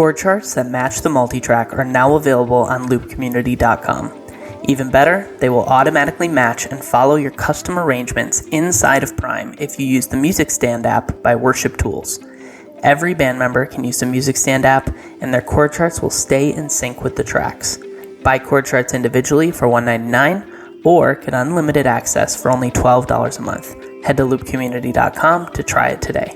chord charts that match the multitrack are now available on loopcommunity.com. Even better, they will automatically match and follow your custom arrangements inside of Prime if you use the Music Stand app by Worship Tools. Every band member can use the Music Stand app, and their chord charts will stay in sync with the tracks. Buy chord charts individually for $1.99 or get unlimited access for only $12 a month. Head to loopcommunity.com to try it today.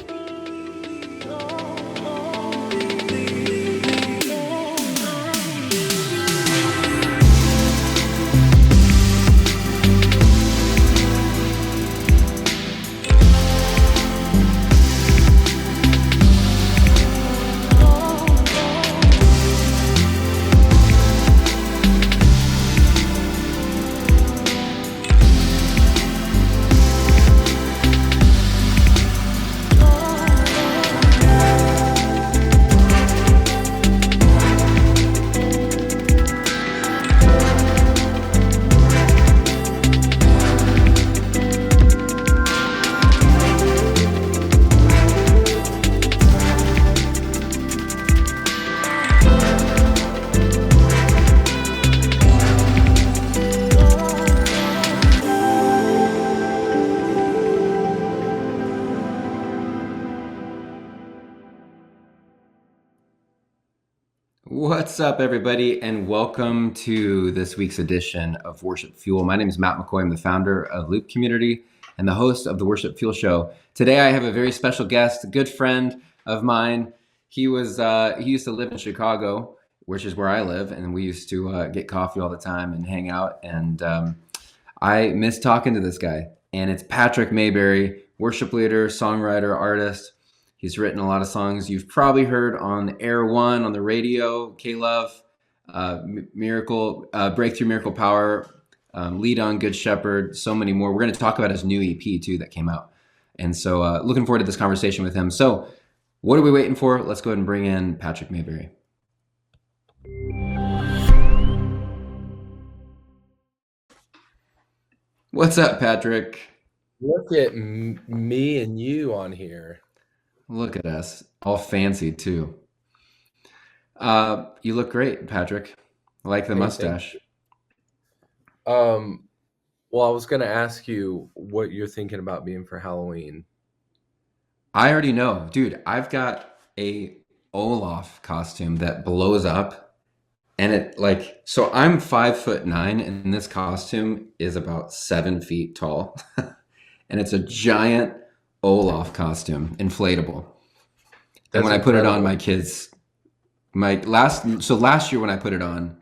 What's up, everybody, and welcome to this week's edition of WorshipFuel. My name is Matt McCoy. I'm the founder of Loop Community and the host of the WorshipFuel Show. Today, I have a very special guest, a good friend of mine. He used to live in Chicago, which is where I live, and we used to get coffee all the time and hang out. And I miss talking to this guy. And it's Patrick Mayberry, worship leader, songwriter, artist. He's written a lot of songs you've probably heard on Air One, on the radio, K-Love, Miracle, Breakthrough Miracle Power, Lead On, Good Shepherd, so many more. We're going to talk about his new EP too that came out. And so looking forward to this conversation with him. So what are we waiting for? Let's go ahead and bring in Patrick Mayberry. What's up, Patrick? Look at me and you on here. Look at us, all fancy too. You look great, Patrick. I like the mustache. Well, I was going to ask you what you're thinking about being for Halloween. I already know, dude. I've got a Olaf costume that blows up, and so I'm 5'9", and this costume is about 7 feet tall, and it's a giant Olaf costume, inflatable. And when I put it on, my kids, last year when I put it on,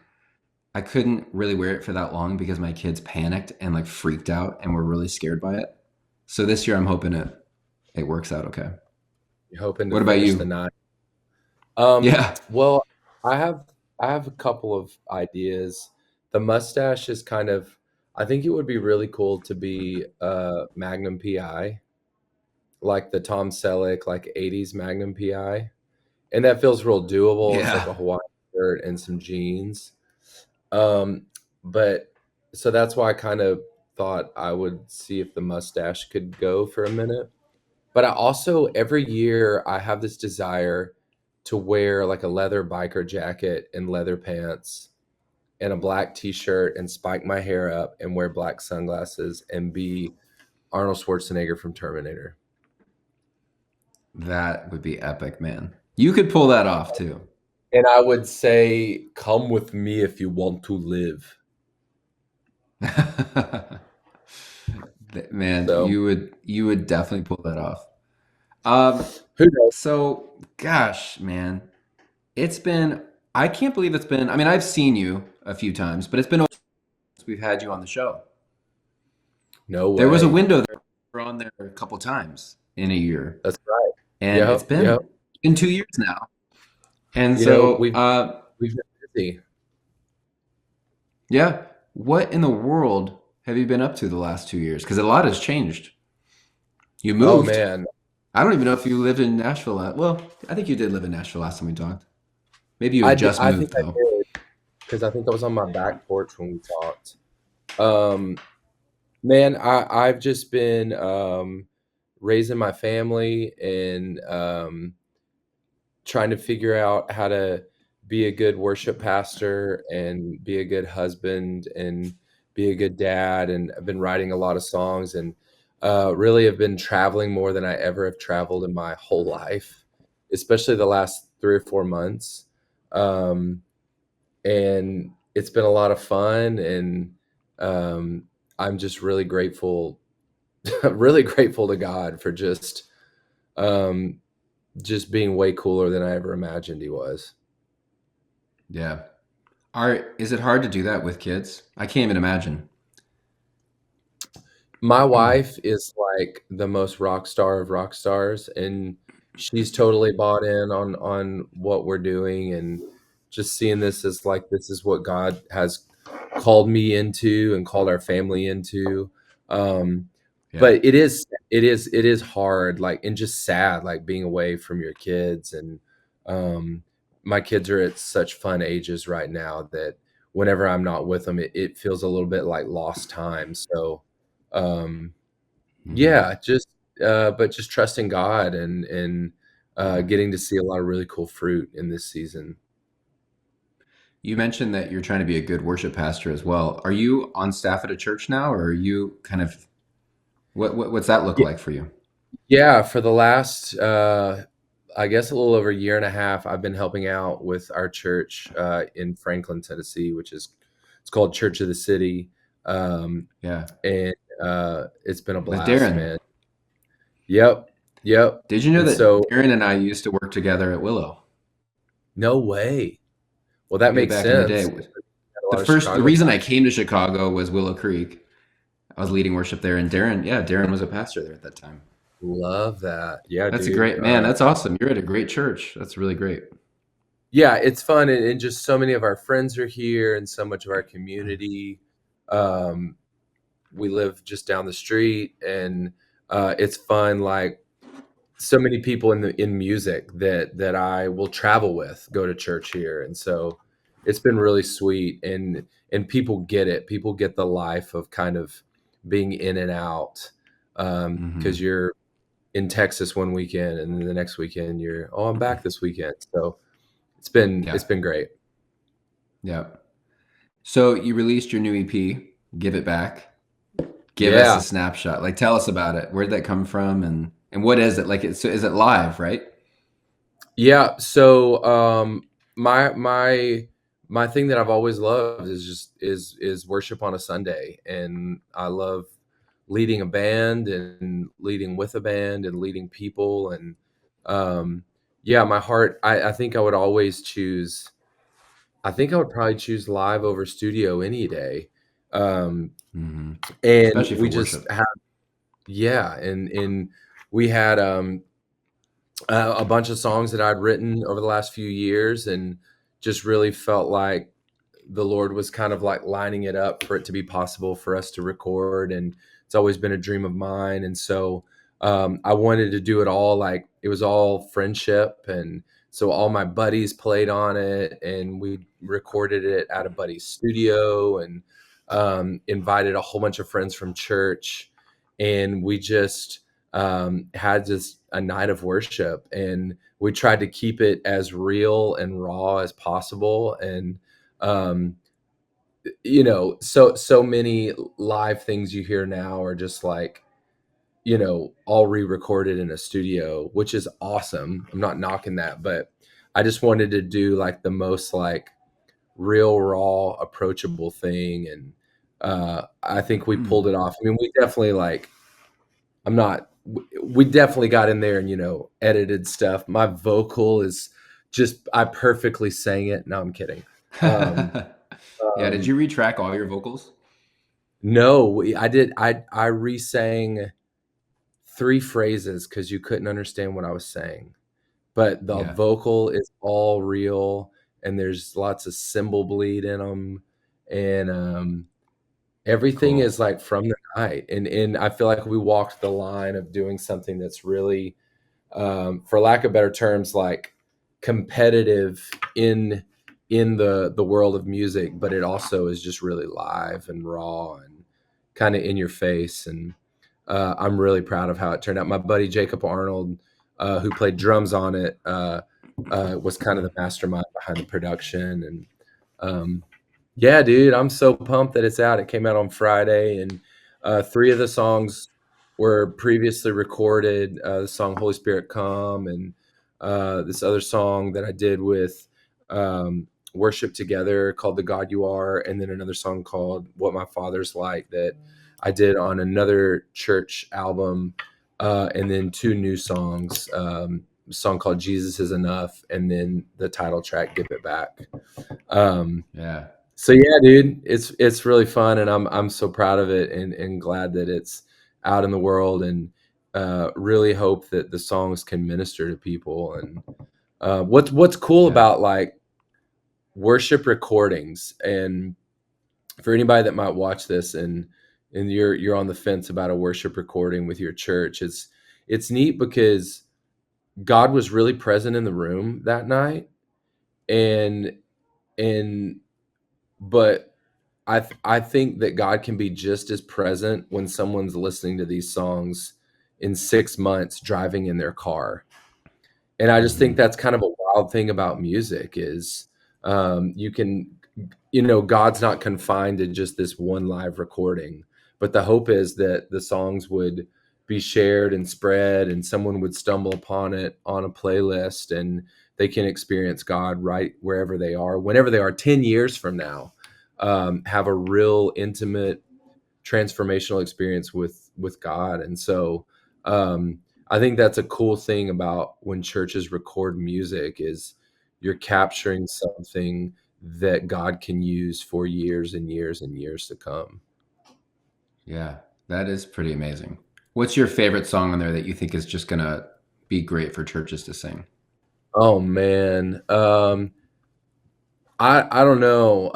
I couldn't really wear it for that long because my kids panicked and freaked out and were really scared by it. So this year I'm hoping it works out okay. You're hoping to what about you? The night. Yeah. Well, I have a couple of ideas. The mustache is I think it would be really cool to be Magnum PI. Like the Tom Selleck, 80s Magnum PI. And that feels real doable. Yeah. It's like a Hawaiian shirt and some jeans. But so that's why I kind of thought I would see if the mustache could go for a minute. But I also, every year, I have this desire to wear a leather biker jacket and leather pants and a black t-shirt and spike my hair up and wear black sunglasses and be Arnold Schwarzenegger from Terminator. That would be epic, man. You could pull that off too. And I would say, come with me if you want to live. Man, so, you would definitely pull that off. Who knows? So, gosh, man, I can't believe I've seen you a few times, but it's been since we've had you on the show. No way. There was a window there. We're on there a couple times in a year. That's right. And it's been 2 years now. And we've been busy. Yeah. What in the world have you been up to the last 2 years? Because a lot has changed. You moved. Oh, man. I don't even know if you lived in Nashville. Well, I think you did live in Nashville last time we talked. Maybe you had just moved, I think though. I did, because I think I was on my back porch when we talked. Man, I've just been raising my family and trying to figure out how to be a good worship pastor and be a good husband and be a good dad. And I've been writing a lot of songs and really have been traveling more than I ever have traveled in my whole life, especially the last 3 or 4 months. Um, and it's been a lot of fun. And I'm just really grateful, really grateful to God for um, just being way cooler than I ever imagined he was. Yeah. Is it hard to do that with kids? I can't even imagine. My wife is like the most rock star of rock stars, and she's totally bought in on what we're doing, and just seeing this as like this is what God has called me into and called our family into. Um, Yeah. but it is hard, like, and just sad, like being away from your kids. And um, my kids are at such fun ages right now that whenever I'm not with them, it feels a little bit like lost time. So um, Mhm. yeah, but just trusting God and Yeah. getting to see a lot of really cool fruit in this season. You mentioned that you're trying to be a good worship pastor as well. Are you on staff at a church now, or are you kind of what's that look Ye like for you? Yeah, for the last, I guess a little over a year and a half, I've been helping out with our church, in Franklin, Tennessee, it's called Church of the City. Um, Yeah. and, it's been a With blast, Darren. man. Yep, yep. Did you know And that so Darren and I used to work together at Willow no way. Well, that way makes back in the day? sense. Had a lot of The Chicago reason guys. I came to Chicago was Willow Creek. I was leading worship there, and Darren was a pastor there at that time. Love that. Yeah, That's a dude. great man. That's awesome. You're at a great church. That's really great. Yeah, it's fun, and just so many of our friends are here, and so much of our community. Um, we live just down the street, and it's fun. Like so many people in music that I will travel with go to church here, and so it's been really sweet. And people get it. People get the life of kind of being in and out, because Hmm. you're in Texas one weekend, and then the next weekend I'm back this weekend. So Yeah. it's been great. Yeah. So you released your new EP, Give It Back. Give us a Yeah. snapshot. Like, tell us about it. Where'd that come from, and what is it? Like, is it live, right? Yeah. So my thing that I've always loved is is worship on a Sunday. And I love leading a band and leading with a band and leading people. And yeah, my heart, I think I think I would probably choose live over studio any day. Um Hmm. and Especially for we just worship. had, yeah, and we had a bunch of songs that I'd written over the last few years, and just really felt like the Lord was kind of like lining it up for it to be possible for us to record. And it's always been a dream of mine. And so I wanted to do it all, like it was all friendship. And so all my buddies played on it, and we recorded it at a buddy's studio, and invited a whole bunch of friends from church. And we just had just a night of worship, and we tried to keep it as real and raw as possible. And um, so many live things you hear now are just like, all re-recorded in a studio, which is awesome. I'm not knocking that, but I just wanted to do like the most like real, raw, approachable thing. And I think we Hmm. pulled it off. I mean, we definitely like I'm not we definitely got in there and edited stuff. My vocal is just I perfectly sang it. No, I'm kidding. Um, Yeah. Did um, you retrack all your vocals? no, I did. I resang 3 phrases because you couldn't understand what I was saying. But the Yeah. vocal is all real, and there's lots of cymbal bleed in them, and everything Cool. is like from the night. And I feel like we walked the line of doing something that's really, for lack of better terms, like competitive in the world of music, but it also is just really live and raw and kind of in your face. And I'm really proud of how it turned out. My buddy Jacob Arnold, who played drums on it, was kind of the mastermind behind the production. And yeah, dude, I'm so pumped that it's out. It came out on Friday, and 3 of the songs were previously recorded. The song "Holy Spirit Come," and this other song that I did with Worship Together called "The God You Are," and then another song called "What My Father's Like" that I did on another church album, and then 2 new songs. A song called "Jesus Is Enough," and then the title track "Give It Back." Yeah. So yeah, dude, it's really fun, and I'm so proud of it, and glad that it's out in the world, and really hope that the songs can minister to people. And what's cool Yeah. about like worship recordings, and for anybody that might watch this, and you're on the fence about a worship recording with your church, it's neat because God was really present in the room that night, and and but I think that God can be just as present when someone's listening to these songs in 6 months driving in their car. And I just think Hmm. that's kind of a wild thing about music is, you can, God's not confined to just this one live recording, but the hope is that the songs would be shared and spread, and someone would stumble upon it on a playlist, and they can experience God right wherever they are, whenever they are 10 years from now, have a real intimate transformational experience with God. And so I think that's a cool thing about when churches record music is you're capturing something that God can use for years and years and years to come. Yeah. That is pretty amazing. What's your favorite song on there that you think is just gonna be great for churches to sing? Oh man. I don't know.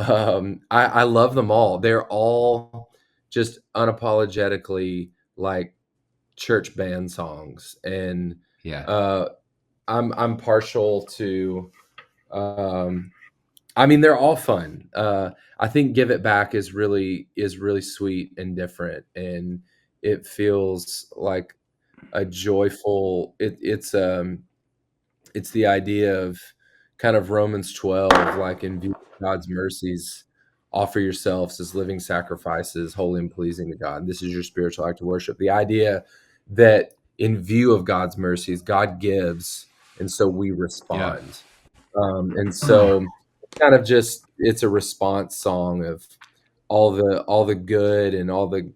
I love them all. They're all just unapologetically like church band songs. And Yeah. uh I'm partial to um I mean they're all fun. I think Give It Back is really sweet and different, and it feels like a joyful it's the idea of kind of Romans 12, like in view of God's mercies, offer yourselves as living sacrifices, holy and pleasing to God. This is your spiritual act of worship. The idea that in view of God's mercies, God gives, and so we Yeah. respond. And so kind of just it's a response song of all the good and all the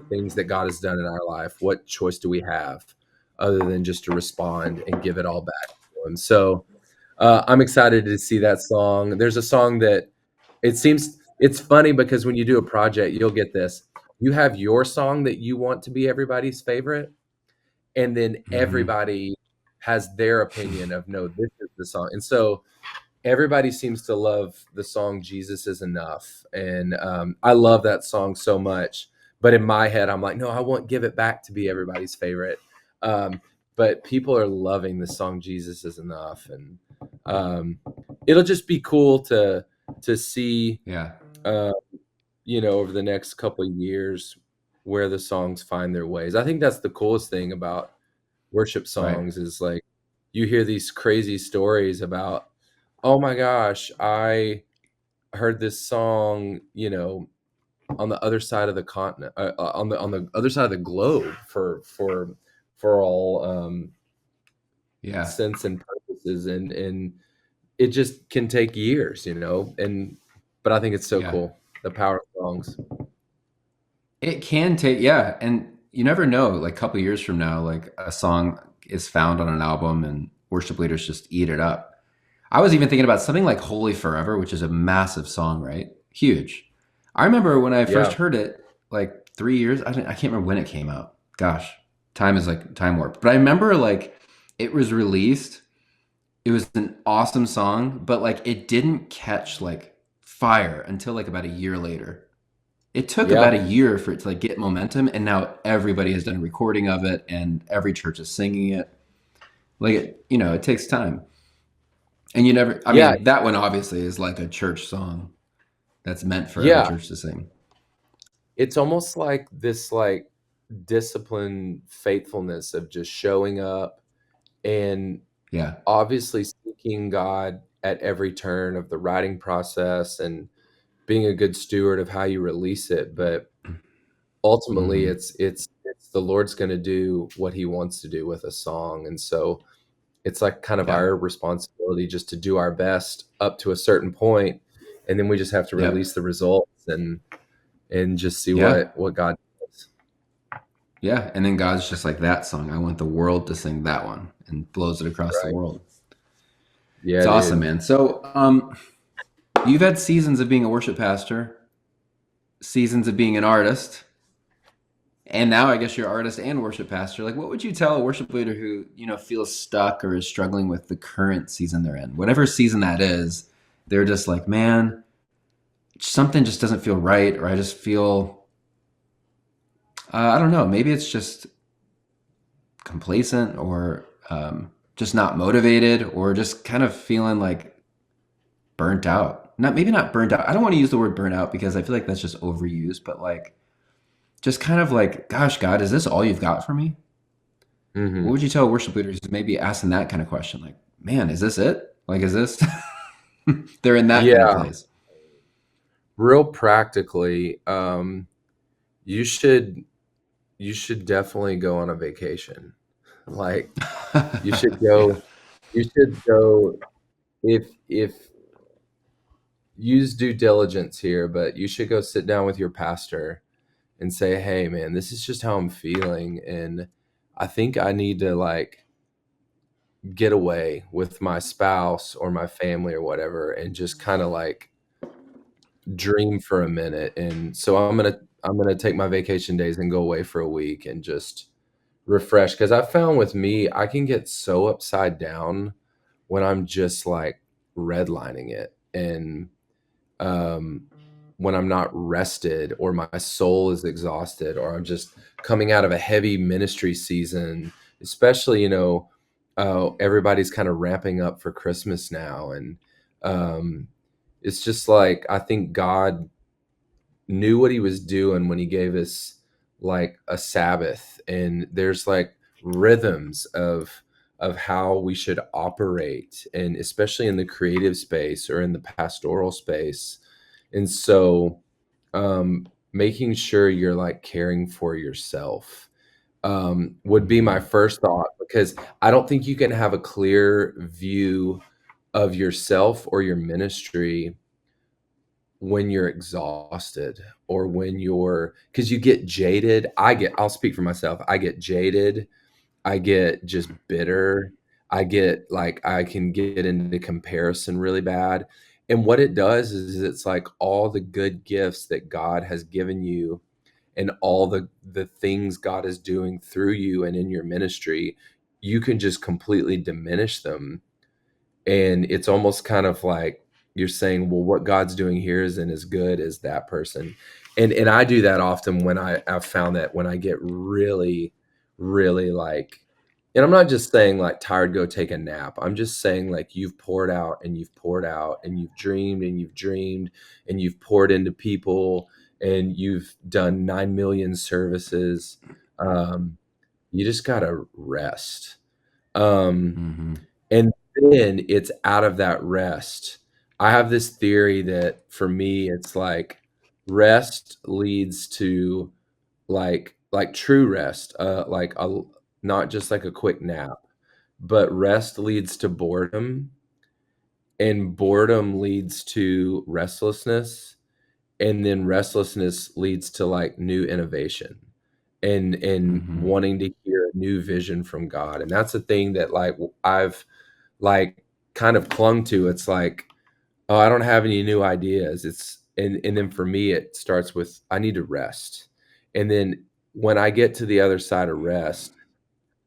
things that God has done in our life. What choice do we have other than just to respond and give it all back to him? So I'm excited to see that song. There's a song that it seems it's funny because when you do a project, you'll get this. You have your song that you want to be everybody's favorite, and then Hmm. everybody has their opinion of no, this is the song. And so everybody seems to love the song "Jesus Is Enough," and I love that song so much. But in my head, I'm like, no, I want "Give It Back" to be everybody's favorite. Um, but people are loving the song "Jesus Is Enough," and um, it'll just be cool to see, Yeah. uh, over the next couple of years where the songs find their ways. I think that's the coolest thing about worship Right. songs is like you hear these crazy stories about, oh my gosh, I heard this song, on the other side of the continent, on the other side of the globe for all Yeah. sense and purposes, and it just can take years, and but I think it's so Yeah. cool, the power of songs. It can take, yeah, and you never know. Like a couple years from now, like a song is found on an album, and worship leaders just eat it up. I was even thinking about something like "Holy Forever," which is a massive song, right? Huge. I remember when I first Yeah, heard it, like 3 years. I can't remember when it came out. Gosh, time is like time warp. But I remember like it was released. It was an awesome song, but like it didn't catch like fire until like about a year later. It took about yeah, a year for it to like get momentum, and now everybody has done a recording of it, and every church is singing it. Like it takes time, and you never. I yeah, mean, that one obviously is like a church song that's meant for every yeah. church to sing. It's almost like this, discipline faithfulness of just showing up and Yeah. obviously seeking God at every turn of the writing process and being a good steward of how you release it. But ultimately, Hmm. it's the Lord's going to do what He wants to do with a song, and so it's like kind of Yeah. our responsibility just to do our best up to a certain point, and then we just have to Yep. release the results and just see Yeah. what God does. Yeah. And then God's just like that song. I want the world to sing that one and blows it across the Right? world. It's Yeah, awesome, dude. man. So, you've had seasons of being a worship pastor, seasons of being an artist, and now I guess you're artist and worship pastor. Like, what would you tell a worship leader who, feels stuck or is struggling with the current season they're in? Whatever season that is, they're just like, man, something just doesn't feel right, or I just feel, I don't know, maybe it's just complacent or just not motivated or just kind of feeling like burnt out. Not maybe not burnt out. I don't want to use the word burnt out because I feel like that's just overused, but like just kind of like, gosh, God, is this all you've got for me? What Hmm. would you tell worship leaders who's maybe asking that kind of question? Like, man, is this it? Like, is this they're in that kind of Yeah, place. real practically, you should you should definitely go on a vacation. Like you should Yeah. go. You should go if use due diligence here, but you should go sit down with your pastor and say, "Hey, man, this is just how I'm feeling, and I think I need to like get away with my spouse or my family or whatever, and just kind of like dream for a minute." And so I'm gonna take my vacation days and go away for a week and just refresh. Because I found with me, I can get so upside down when I'm just like redlining it and um, when I'm not rested or my soul is exhausted or I'm just coming out of a heavy ministry season, especially, everybody's kind of ramping up for Christmas now. And um, it's just like, I think God knew what he was doing when he gave us like a Sabbath. And there's like rhythms of how we should operate, and especially in the creative space or in the pastoral space. And so making sure you're like caring for yourself would be my Hmm. first thought, because I don't think you can have a clear view of yourself or your ministry when you're exhausted, or when you're, because you get jaded. I'll speak for myself. I get jaded. I get just bitter. I get like, I can get into comparison really bad. And what it does is it's like all the good gifts that God has given you and all the things God is doing through you and in your ministry, you can just completely diminish them. And it's almost kind of like you're saying, well, what God's doing here isn't as good as that person. And I do that often when I've found that when I get really, really like, and I'm not just saying like tired, go take a nap. I'm just saying like you've poured out and you've poured out and you've dreamed and you've dreamed and you've poured into people and you've done 9 million services. Um, you just gotta rest. Um, Hmm. and then it's out of that rest. I have this theory that for me, it's like rest leads to like true rest, not just like a quick nap, but rest leads to boredom, and boredom leads to restlessness, and then restlessness leads to like new innovation and Hmm. wanting to hear a new vision from God. And that's a thing that like I've like kind of clung to. It's like, oh, I don't have any new ideas. And then for me it starts with I need to rest. And then when I get to the other side of rest,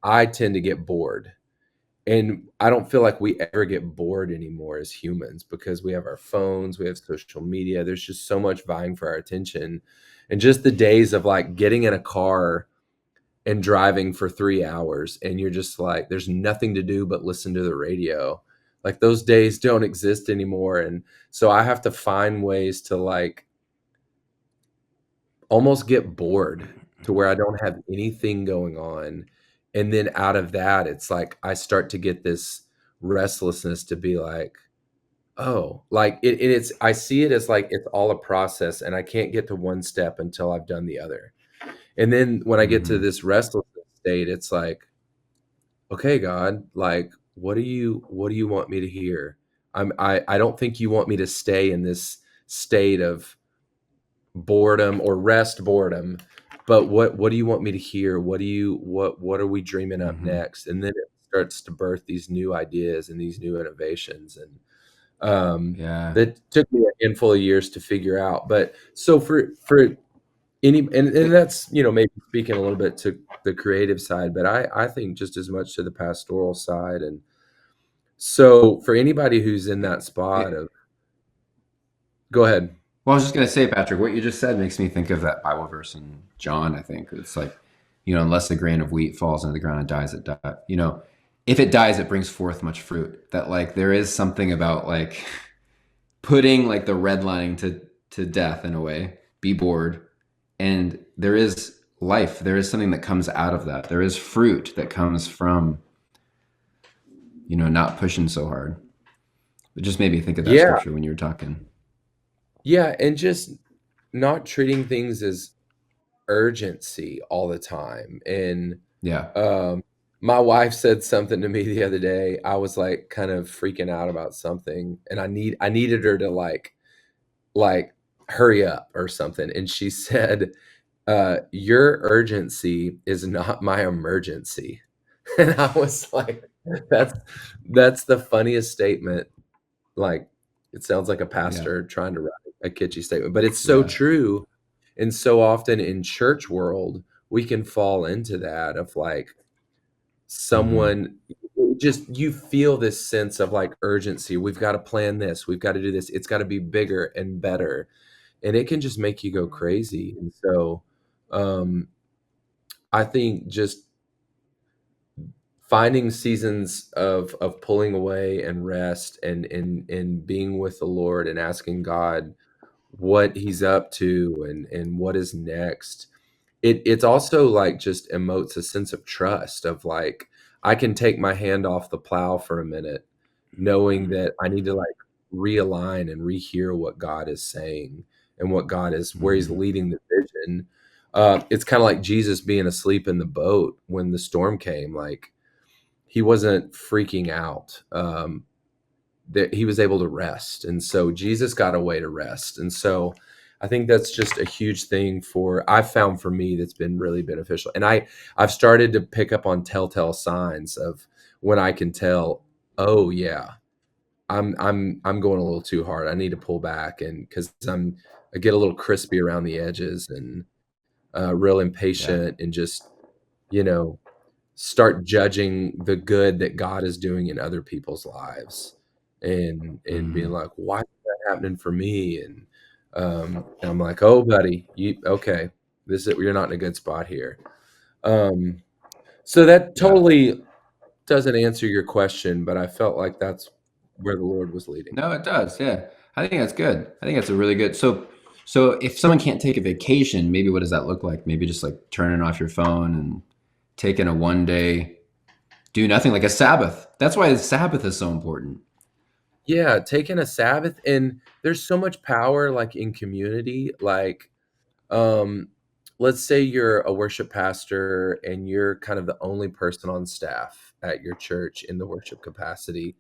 I tend to get bored. And I don't feel like we ever get bored anymore as humans, because we have our phones, we have social media. There's just so much vying for our attention. And just the days of like getting in a car and driving for 3 hours and you're just like there's nothing to do but listen to the radio. Like those days don't exist anymore. And so I have to find ways to like almost get bored to where I don't have anything going on. And then out of that, it's like I start to get this restlessness to be like, oh, like it's, I see it as like it's all a process, and I can't get to one step until I've done the other. And then when I get to Mm-hmm. this restlessness state, it's like, okay, God, like, what do you want me to hear? I don't think you want me to stay in this state of boredom or rest boredom, but what do you want me to hear? What are we dreaming up Mm-hmm. next? And then it starts to birth these new ideas and these new innovations. And Yeah. that took me a handful of years to figure out. But so for any, and that's, maybe speaking a little bit to the creative side, but I think just as much to the pastoral side. And so for anybody who's in that spot It, of, go ahead. well, I was just gonna say, Patrick, what you just said makes me think of that Bible verse in John. I think it's like, unless a grain of wheat falls into the ground and dies, it dies. If it dies, it brings forth much fruit. That like there is something about like putting like the redlining to death in a way. Be bored, and there is life. There is something that comes out of that. There is fruit that comes from not pushing so hard. It just made me think of that Yeah. scripture when you were talking. Yeah. And just not treating things as urgency all the time. And Yeah. my wife said something to me the other day. I was like kind of freaking out about something, and I needed her to like hurry up or something. And she said, your urgency is not my emergency. And I was like, that's that's the funniest statement. Like, it sounds like a Yeah. pastor trying to write a kitschy statement, but it's so Yeah. true. And so often in church world, we can fall into that of like Mm-hmm. someone, just you feel this sense of like urgency. We've got to plan this. We've got to do this. It's got to be bigger and better. And it can just make you go crazy. And so um, I think just finding seasons of pulling away and rest and being with the Lord and asking God what he's up to and what is next. It's also like just emotes a sense of trust of like, I can take my hand off the plow for a minute, knowing that I need to like realign and rehear what God is saying and what God is, where he's Mm-hmm. leading the vision. It's kind of like Jesus being asleep in the boat when the storm came. Like, he wasn't freaking out. That he was able to rest. And so Jesus got a way to rest. And so I think that's just a huge thing I've found for me that's been really beneficial. And I've started to pick up on telltale signs of when I can tell, oh yeah, I'm going a little too hard. I need to pull back, and because I get a little crispy around the edges and real Yeah. impatient, and just, you know, start judging the good that God is doing in other people's lives, and being Mm-hmm. like, why is that happening for me? And I'm like, oh buddy, okay, you're not in a good spot here. Um, so that Yeah. totally doesn't answer your question, but I felt like that's where the Lord was leading. No, it does. Yeah. I think that's good. I think that's a really good. So if someone can't take a vacation, maybe what does that look like? Maybe just like turning off your phone and taking a 1 day, do nothing, like a Sabbath. That's why the Sabbath is so important. Yeah, taking a Sabbath, and there's so much power like in community. Like, um, let's say you're a worship pastor and you're kind of the only person on staff at your church in the worship capacity.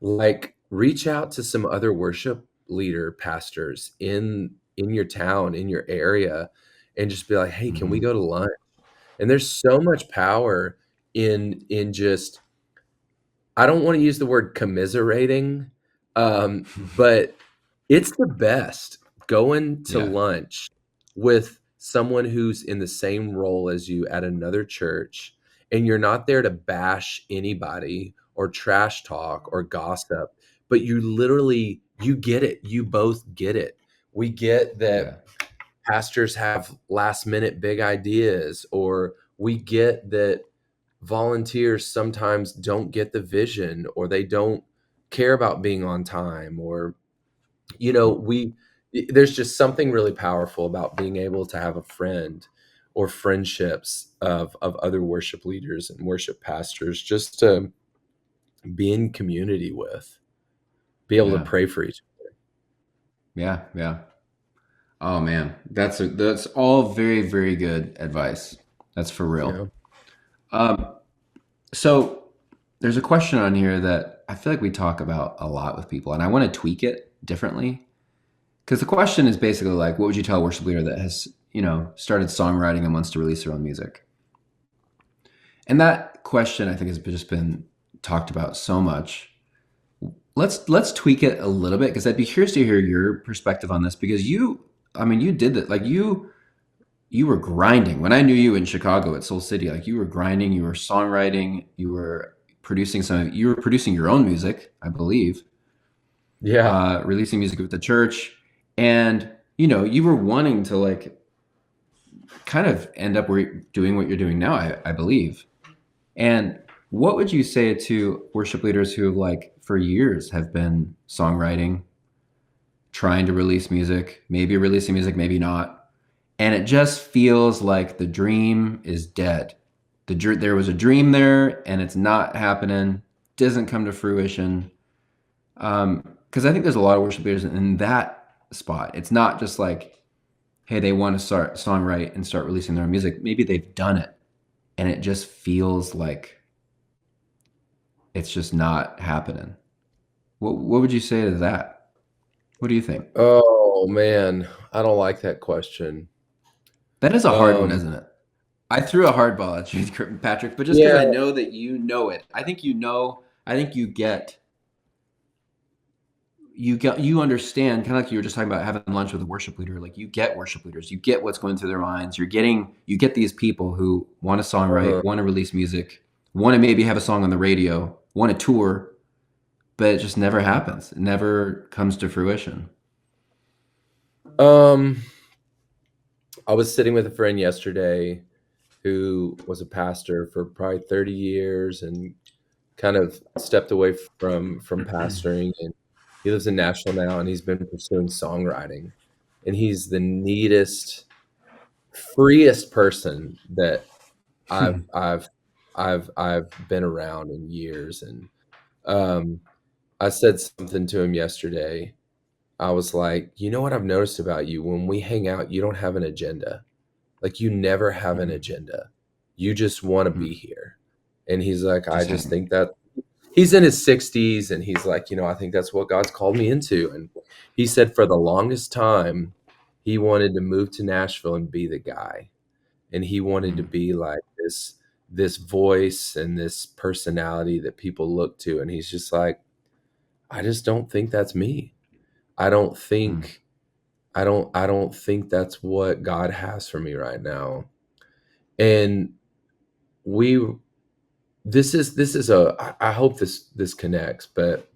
Like, reach out to some other worship leader pastors in your town, in your area, and just be like, "Hey, can we Mm-hmm. go to lunch?" And there's so much power in just, I don't wanna use the word commiserating, but it's the best going to Yeah. lunch with someone who's in the same role as you at another church, and you're not there to bash anybody or trash talk or gossip, but you get it. You both get it. We get Yeah. that pastors have last minute big ideas, or we get that volunteers sometimes don't get the vision, or they don't care about being on time, or we there's just something really powerful about being able to have a friend or friendships of other worship leaders and worship pastors, just to be in community with, be able to Yeah. pray for each Yeah. Yeah. Oh man, that's all very, very good advice. That's for real. other. Um, so there's a question on here that I feel like we talk about a lot with people, and I want to tweak it differently. Because the question is basically like, what would you tell a worship leader that has, started songwriting and wants to release their own music? And that question, I think, has just been talked about so much. Let's tweak it a little bit because I'd be curious to hear your perspective on this because you did that. Like you were grinding when I knew you in Chicago at Soul City. Like you were grinding, you were songwriting, you were you were producing your own music, I believe, Yeah. releasing music with the church, and you were wanting to like kind of end up doing what you're doing now, I believe. And what would you say to worship leaders who like for years have been songwriting, trying to release music, maybe releasing music, maybe not, and it just feels like the dream is dead. There was a dream there, and it's not happening. Doesn't come to fruition. Because I think there's a lot of worship leaders in that spot. It's not just like, hey, they want to start songwrite and start releasing their own music. Maybe they've done it, and it just feels like it's just not happening. What would you say to that? What do you think? Oh man, I don't like that question. That is a hard one, Um, isn't it? I threw a hard ball at you, Patrick, but just because yeah, I know that you know it, I think you know. I think you understand, kind of like you were just talking about having lunch with a worship leader. Like you get worship leaders, you get what's going through their minds. You get these people who want to uh, songwrite, want to release music, want to maybe have a song on the radio, want to tour, but it just never happens. It never comes to fruition. um, I was sitting with a friend yesterday who was a pastor for probably 30 years and kind of stepped away from pastoring, and he lives in Nashville now, and he's been pursuing songwriting, and he's the neatest, freest person that I've I've I've been around in years. And um I said something to him yesterday. I was like, you know what I've noticed about you? When we hang out, you don't have an agenda. Like you never have an Mm, agenda. You just want to mm. be here. And he's like, I Just just hang. think that he's in his 60s, and he's like, I think that's what God's called me into. And he said for the longest time, he wanted to move to Nashville and be the guy. And he wanted to Mm, be like this voice and this personality that people look to. And he's just like, I just don't think that's me. I don't mm, think I don't think that's what God has for me right now. And we this is I hope this connects, but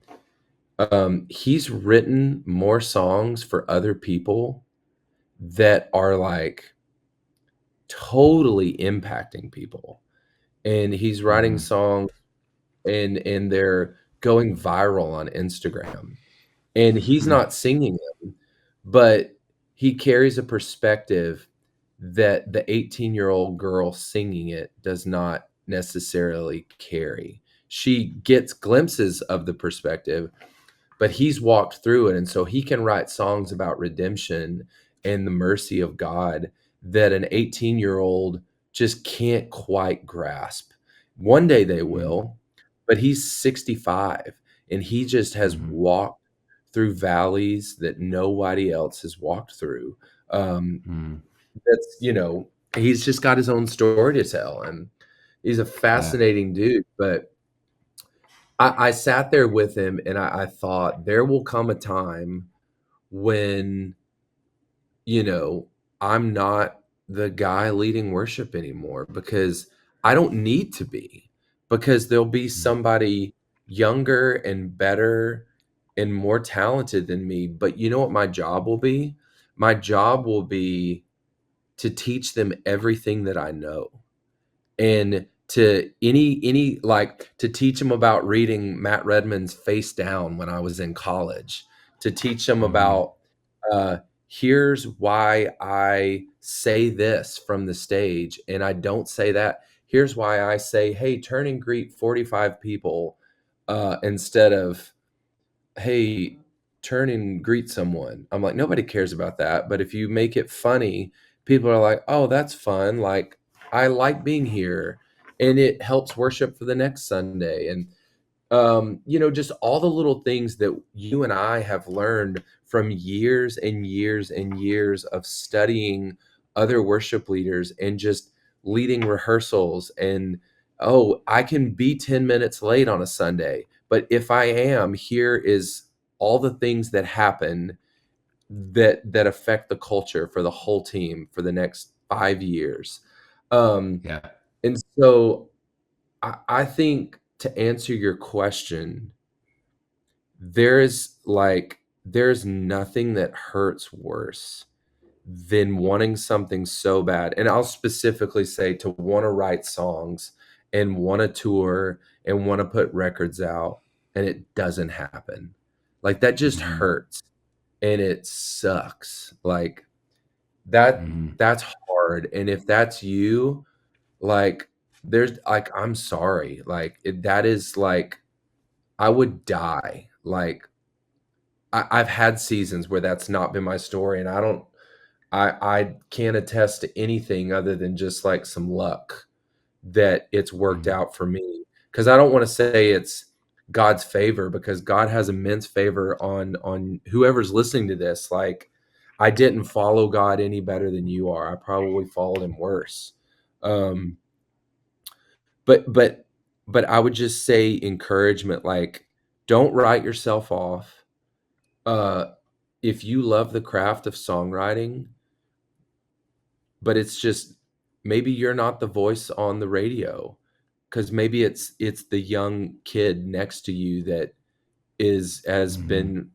he's written more songs for other people that are like totally impacting people. And he's writing mm, songs, and they're going viral on Instagram. And he's mm, not singing them, but he carries a perspective that the 18-year-old girl singing it does not necessarily carry. She gets glimpses of the perspective, but he's walked through it, and so he can write songs about redemption and the mercy of God that an 18-year-old just can't quite grasp. One day they mm, will, but he's 65, and he just has mm, walked through valleys that nobody else has walked through. Um, mm. that's he's just got his own story to tell, and he's a Yeah. fascinating dude. But I sat there with him, and I thought there will come a time when, you know, I'm not the guy leading worship anymore, because I don't need to be, because there'll be Mm, somebody younger and better and more talented than me. But you know what my job will be? My job will be to teach them everything that I know, and to any like to teach them about reading Matt Redman's Face Down when I was in college, to teach them mhm, about uh here's why I say this from the stage and I don't say that. Here's why I say, hey, turn and greet 45 people instead of, hey, turn and greet someone. I'm like, nobody cares about that. But if you make it funny, people are like, oh, that's fun. Like, I like being here. And it helps worship for the next Sunday. And just all the little things that you and I have learned from years and years and years of studying other worship leaders and just leading rehearsals. And oh, I can be 10 minutes late on a Sunday, but if I am, here is all the things that happen that affect the culture for the whole team for the next 5 years. Um, Yeah. and so I think, to answer your question, there's nothing that hurts worse than wanting something so bad. And I'll specifically say, to want to write songs and want to tour and want to put records out, and it doesn't happen. Like, that just Mm-hmm. hurts and it sucks. Like, that Mm-hmm. that's hard. And if that's you, like, I'm sorry. Like, that is like, I would die. Like, I've had seasons where that's not been my story, and I can't attest to anything other than just like some luck that it's worked Mm-hmm. out for me. Because I don't want to say it's God's favor, because God has immense favor on whoever's listening to this. Like, I didn't follow God any better than you are. I probably followed him worse. Um, but but but I would just say encouragement, like, don't write yourself off. Uh, if you love the craft of songwriting, but it's just, maybe you're not the voice on the radio, because maybe it's the young kid next to you that has Mm-hmm. been,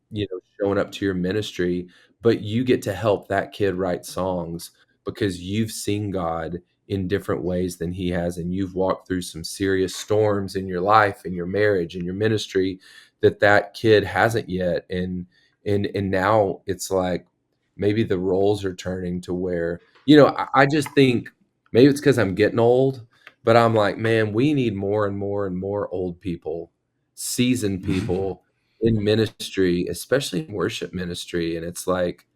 showing up to your ministry, but you get to help that kid write songs because you've seen God in different ways than he has, and you've walked through some serious storms in your life, in your marriage, in your ministry, that kid hasn't yet. And now it's like, maybe the roles are turning to where, I just think, maybe it's because I'm getting old, but I'm like, man, we need more and more and more old people, seasoned people in ministry, especially in worship ministry. And it's like,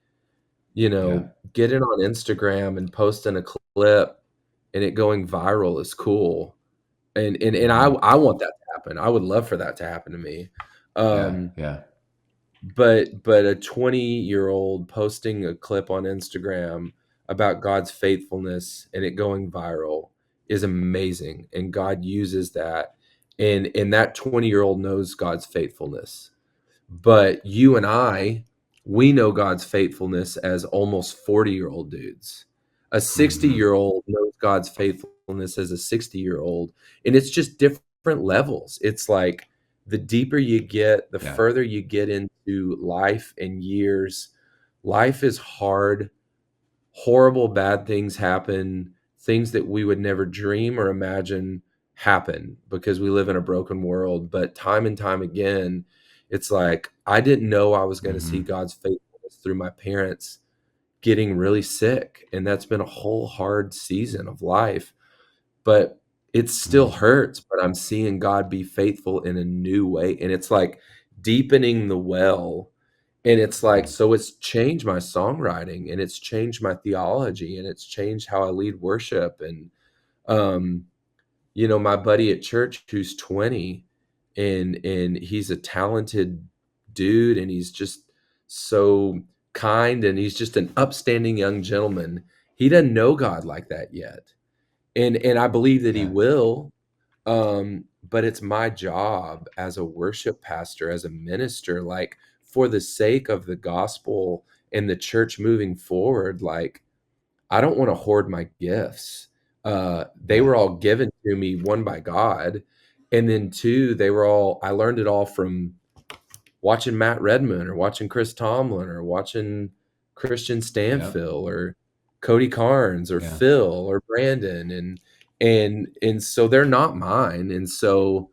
Yeah. getting on Instagram and posting a clip and it going viral is cool. And I Mm-hmm. I want that to happen. I would love for that to happen to me. Yeah. Um, Yeah. but a 20-year-old posting a clip on Instagram about God's faithfulness and it going viral is amazing. And God uses that. And that 20-year-old knows God's faithfulness. But you and I, we know God's faithfulness as almost 40-year-old dudes. A Mm-hmm. 60-year-old knows God's faithfulness as a 60-year-old. And it's just different levels. It's like, the deeper you get, the Yeah. further you get into life and years, life is hard. Horrible, bad things happen. Things that we would never dream or imagine happen because we live in a broken world. But time and time again, it's like, I didn't know I was going to see Mm-hmm. God's faithfulness through my parents getting really sick. And that's been a whole hard season of life. But it still Mm-hmm. hurts, but I'm seeing God be faithful in a new way. And it's like deepening the well. And it's like, so it's changed my songwriting, and it's changed my theology, and it's changed how I lead worship. And um, my buddy at church who's 20, and he's a talented dude, and he's just so kind, and he's just an upstanding young gentleman. He doesn't know God like that yet. And I believe that he Yeah. will. But it's my job as a worship pastor, as a minister, like, for the sake of the gospel and the church moving forward, like, I don't want to hoard my gifts. They Yeah. were all given to me, one by God, and then two, I learned it all from watching Matt Redman, or watching Chris Tomlin, or watching Christian Yep. Stanfill, or Cody Carnes, or Yeah. Phil, or Brandon. And so they're not mine. And so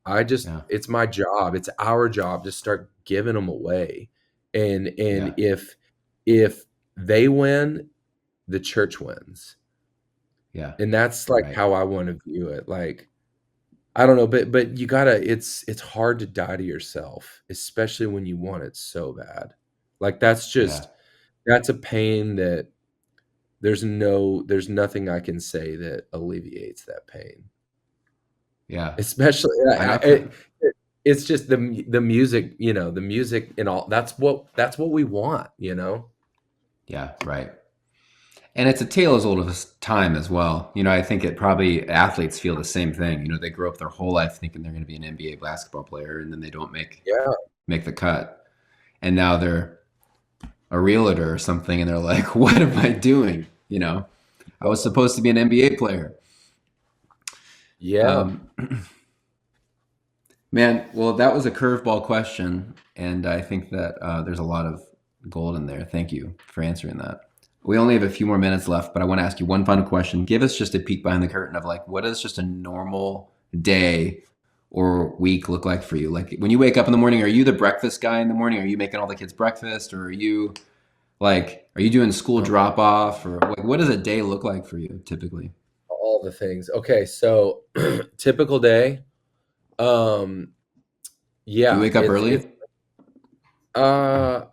Yeah. it's my job, it's our job to start giving them away. And Yeah. if they win, the church wins. Yeah. And that's like Right. how I want to view it. Like, I don't know, but you gotta. It's hard to die to yourself, especially when you want it so bad. Like Yeah. that's a pain that there's nothing I can say that alleviates that pain. Yeah. Especially, I know for it's just the music, the music and all. That's what we want, you know. yeah, right. And it's a tale as old as time as well. I think it probably athletes feel the same thing. They grow up their whole life thinking they're going to be an NBA basketball player, and then they don't Yeah, make the cut. And now they're a realtor or something, and they're like, "What am I doing?" I was supposed to be an NBA player. yeah. Um, Man, well, that was a curveball question, and I think that there's a lot of gold in there. Thank you for answering that. We only have a few more minutes left, but I want to ask you one final question. Give us just a peek behind the curtain of like, what does just a normal day or week look like for you? Like when you wake up in the morning, are you the breakfast guy in the morning? Are you making all the kids breakfast, or are you doing school Oh, drop off, or like what does a day look like for you typically? all the things. Okay, so typical day. Um, Do you yeah, wake up it's early?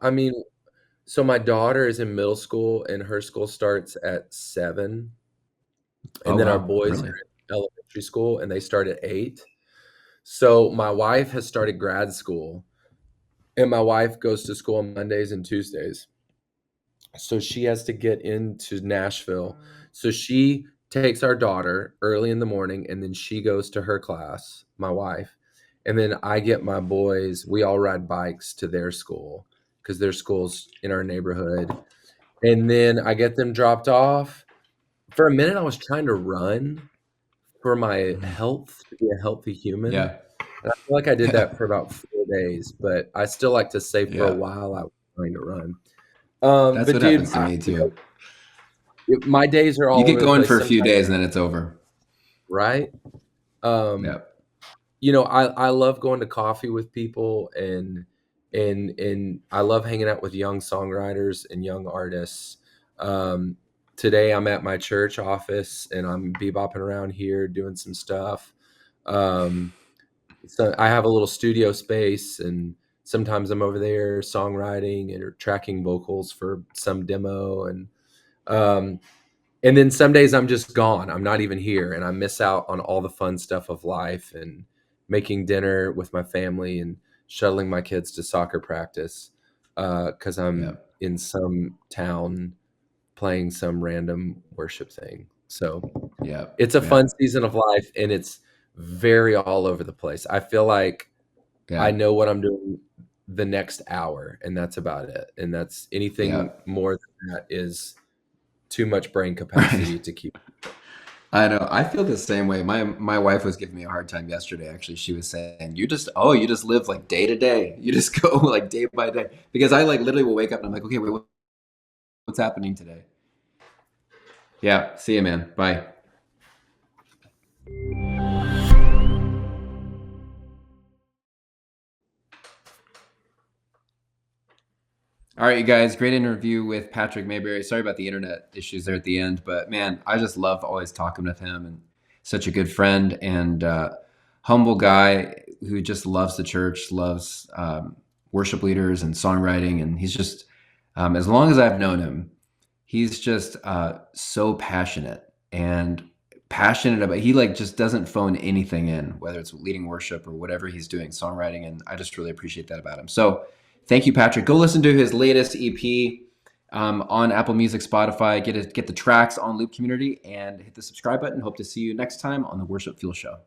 I mean, so my daughter is in middle school and her school starts at 7, Oh and then our wow, boys early. are in elementary school and they start at 8. So my wife has started grad school, and my wife goes to school on Mondays and Tuesdays. So she has to get into Nashville. So she takes our daughter early in the morning, and then she goes to her class, my wife. And then I get my boys, we all ride bikes to their school because their school's in our neighborhood. And then I get them dropped off. For a minute, I was trying to run for my Mhm. health, to be a healthy human. Yeah, And I feel like I did yeah, that for about 4 days, but I still like to say for a yeah. while I was trying to run. That's But what dude, happens to me too. my days are You all get over the going place for a few sometimes, days and then it's over. right? Um, Yeah, I love going to coffee with people, and I love hanging out with young songwriters and young artists. Um, Today I'm at my church office and I'm bebopping around here doing some stuff. Um, so I have a little studio space, and sometimes I'm over there songwriting or tracking vocals for some demo, um, and then some days I'm just gone. I'm not even here, and I miss out on all the fun stuff of life and making dinner with my family and shuttling my kids to soccer practice because yeah, I'm in some town playing some random worship thing. So yeah, it's a yeah, fun season of life, and it's very all over the place. I feel like I yeah, know what I'm doing the next hour, and that's about it. And that's yeah. anything more than that is too much brain Right. capacity to keep. I know. I feel the same way. My wife was giving me a hard time yesterday. Actually, she was saying, you just live like day to day. You just go like day by day." Because I like literally will wake up and I'm like, "Okay, wait, what's happening today?" Yeah. See you, man. Bye. All right, you guys, great interview with Patrick Mayberry. Sorry about the internet issues there at the end, but man, I just love always talking with him, and such a good friend and humble guy who just loves the church, loves worship leaders and songwriting. And he's just, as long as I've known him, he's just so passionate about, he like just doesn't phone anything in, whether it's leading worship or whatever he's doing, songwriting. And I just really appreciate that about him. So thank you, Patrick. Go listen to his latest EP on Apple Music, Spotify. Get the tracks on Loop Community and hit the subscribe button. Hope to see you next time on the Worship Fuel Show.